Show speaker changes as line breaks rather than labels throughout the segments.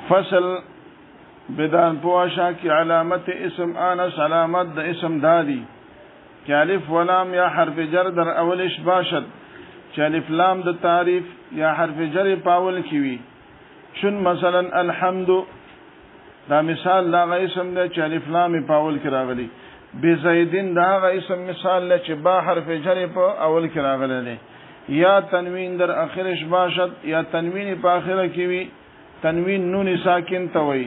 فصل بدان پواشا کی علامت اسم آنس علامت د اسم دادی کہ الف ولام یا حرف جر در اولش باشد چې الف لام د تعریف یا حرف جر پاول کیوي چون مثلا الحمد دا مثال دا اسم دی چې الف لام پاول کی راغلی بزیدین دا اسم مثال دی چې با حرف جر په اول کی راغلی دی یا تنوین در اخرش باشد یا تنوین په اخره کیوي تنوین نون ساکن توي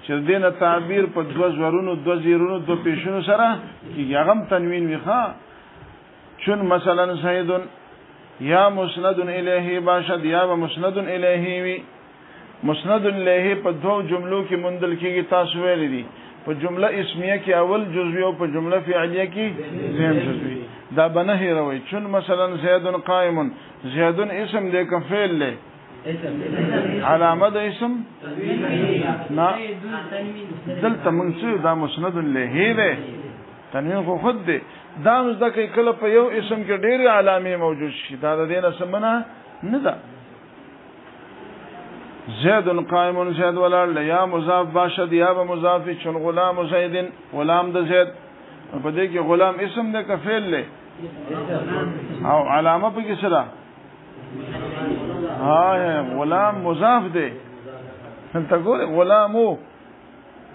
چې دینه تعبیر په دو زورونو دو زیرونو دو پیشونو سره کی هغه تنوین ویخا چون مثلا زید یا مسند الیه باشد یا مسند الیه وی مسند الیه په دو جملو کې مندل کېږي تاسو ویل دي په جمله اسمیه کې اول جزوی او په جمله فعلیه کې زم جزوی دا بنه هیروي چون مثلا زید قائم زید اسم دې کوم فعل له علامه د اسم نا دلته منصوب دا مسند له ده تنوین خو خود ده دا مزدکې کله په یو اسم کې ډېر علامه موجود شي دا د دې سمنه نه ده زید قائم زید ولال یا مضاف باشد یا به مضاف چون غلام زید غلام د زید په دې کې غلام اسم ده که فعل له او علامه په کې سره غلام مضاف ده دلته ګوره غلامو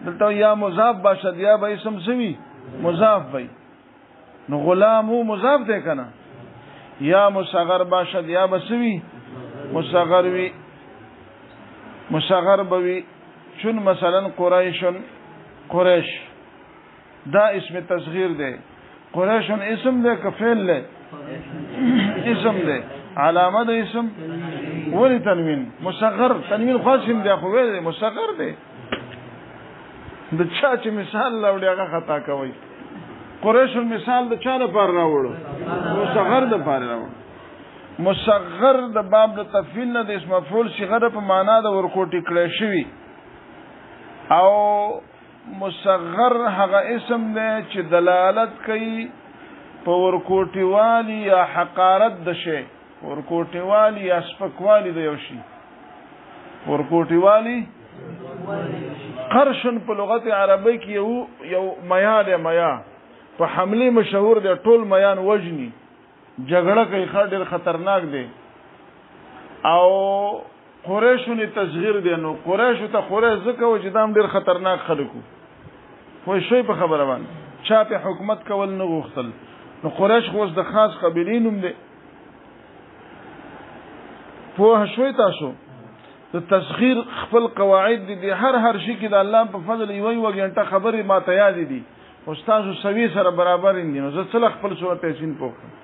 دلته یا مضاف باشد یا به اسم سوي مضاف وي نو غلامو مضاف ده کنه یا مصغر باشد یا به سوي مصغر وي مصغر بوي چون مثلا قریش دا اسم تصغیر ده قریش اسم ده که فعل ده اسم ده علامه ده اسم ولی تنوین مصغر تنوین خاصم ده خو ویل مصغر ده د چا چې مثال لاوړي هغه خطا کوي قریش مثال د چا لپاره راوړو مصغر د لپاره راوړو مصغر د باب د تفعیل نه د اسم مفعول صيغه په معنا د ورکوټی کړی شوی او مصغر هغه اسم دی چې دلالت کوي په ورکوټی والی یا حقارت د شی ورکوټی والی یا سپکوالی د یو شی ورکوټی والی قرشن په لغت عربی کې یو میا دی میا په حمله مشهور دی ټول میان وجنی جګړه کوي ډېر خطرناک دی او قریشونی تصغیر دی نو قریشو ته قریش ځکه و چې دام ډېر خطرناک خلکو خو شوی په خبره باندې چا په حکومت کول نه غوښتل نو قریش خو د خاص قبیلې نوم دی په شوی تاسو د تصغیر خپل قواعد دي هر شي کې د الله په فضل یو غنټه خبرې ما ته یاد دي استاد سوي سره برابر دي نو زه څل خپل صورت تحسین پوښتنه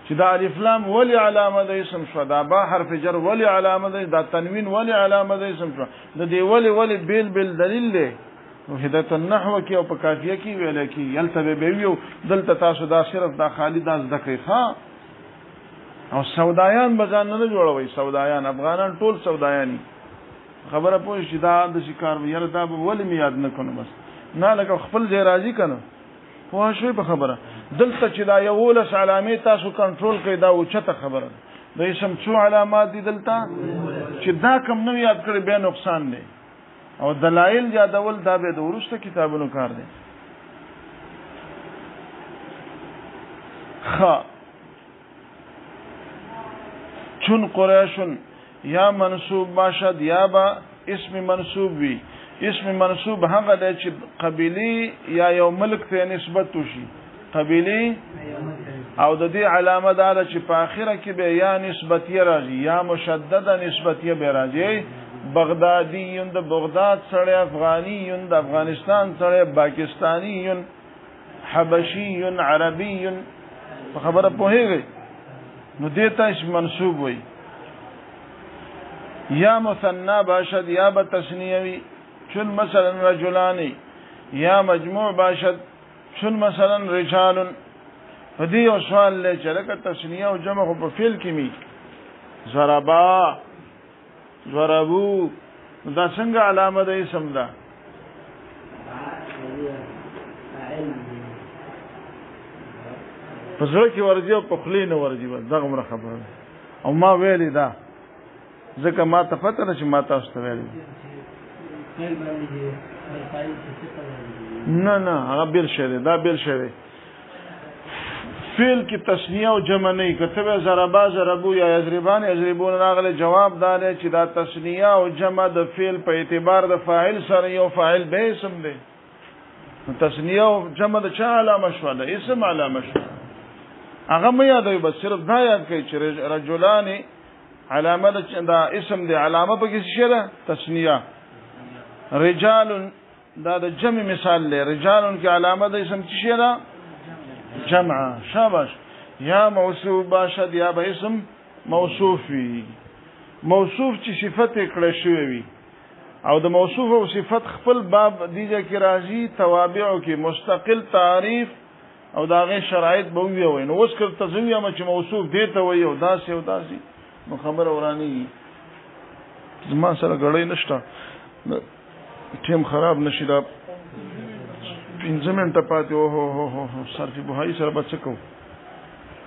چې دا الف لام ولی علامه د اسم شو دا با حرف جر ولی علامه دا تنوین ولی علامه د اسم شو د دې ولی بیل دلیل دی هدایت النحو کې او په کافیه کې ویل کې یلته به ویو دلته تاسو دا صرف دا خالد داس دکې ښا او سودایان بزان نه جوړوي سودایان افغانان ټول سودایانی خبره پوه شي دا د شکار ویره دا ولی می یاد نه کونو بس نه لکه خپل ځای راځي کنه پوه شوي په خبره دلته چې دا یو لس علامې تاسو کنټرول کړئ دا اوچته خبره د اسم څو علامات دي دلته چې دا کم نه یاد کړئ بیا نقصان دی او دلایل یادول دا به د ورسته کتابونو کار دی چون قریشون یا منصوب باشد یا با اسم منصوب وی اسم منصوب هغه دی چې قبیلی یا یو ملک ته نسبت وشي قبیلی او د دې علامه دا ده چې په اخره کې به یا نسبتیه راځي یا مشدده نسبتیه به راځي بغدادي د بغداد سره افغاني د افغانستان سره پاکستاني حبشي عربي په خبره پوهیږي نو دې ته اسم منصوب وي یا مثنى باشد یا به تثنیه وي چون مثلا رجلانی یا مجموع باشد چون مثلا رجال فدی او سوال له چلکه تثنیه او جمع په فعل کې می ضربو دا څنګه علامه د اسم ده پسړه کې ورځي او په خلی نه ورځي بس دغه مر خبره او ما ویلې دا ځکه ما ته پته نه چې ما تاسو ته ویلې نه هغه بل شی دی، دا بل شی دی. فعل کې تسنیه او جمع نه کتبه ضربا ضربو یا یضربان یضربون راغله جواب دار چې دا تسنیه او جمع د فعل په اعتبار د فاعل سره یو فاعل به اسم دی. تسنیه او جمع د چا علامه شو؟ د اسم علامه شو. هغه مې یادوي بس صرف دا یاد کړئ چې رجلان علامه دا اسم دی، علامه په کې څه ده؟ تسنیه. رجال دا د جمع مثال دی، رجالون کې علامه د اسم څه ده؟ جمع. شاباش. یا موصوف باشد یا به اسم موصوف وي. موصوف چې صفت کړه شوی وي او د موصوف او صفت خپل باب دیجه کې راځي، توابع کې مستقل تعریف او داغه شرایط به وي. نو اوس کړه تزویه ما چې موصوف دی ته وي او داسې او داسې نو خبر اورانی زما سره غړې نشته، ټیم خراب نشي. دا 15 منټه پاتې او صرف بهایی سره بچکو.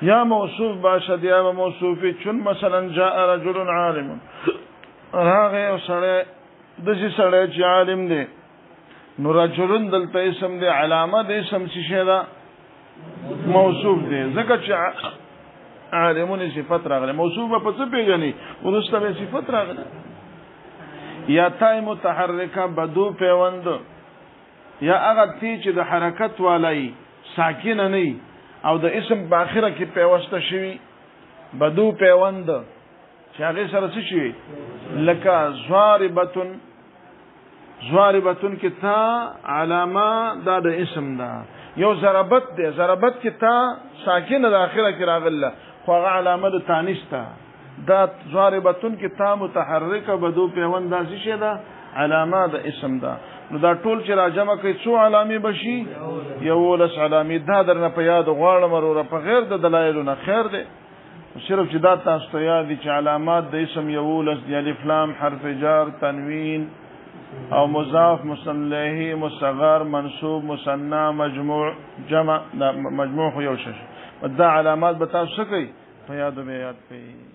یا موصوف باشد یا موصوفی چون مثلا جاء رجل عالم، راغه سره دسی سره چې عالم دی نو رجلن دلته اسم دی، علامه د اسم څه ده؟ موصوف دی. ځکه چې عالمون صفت راغله، موصوف په څه پیژني؟ ورسته به صفت راغله. یا تای متحرکه بدو پیوند، یا هغه تی چې د حرکت والای ساکن نه او د اسم په اخره کې پیوسته شوی، بدو پیوند چې هغه سره څه شي؟ لکه ضاربتن کې تا علامه دا د اسم ده. یو ضربت دی، ضربت کې تا ساکن د اخره کې راغله خو هغه علامه د تانیث ده. دا ضاربتن کې تا متحرکه بدو پیوند دا څه ده؟ علامه د اسم ده. نو دا ټول چې راجمع کوي څو علامې بشي؟ 11 علامې. دا درنه په یاد غواړم وروره، په غیر د دلایلو نه خیر دی. صرف چې دا تاسو ته یاد دي چې علامات د اسم 11 دي: الف لام، حرف جر، تنوین او مضاف، مثنى، مصغر، منصوب، مثنى، مجموع، جمع. دا مجموع خو یو شش. دا علامات به تاسو کوي په یاد به یاد کوي.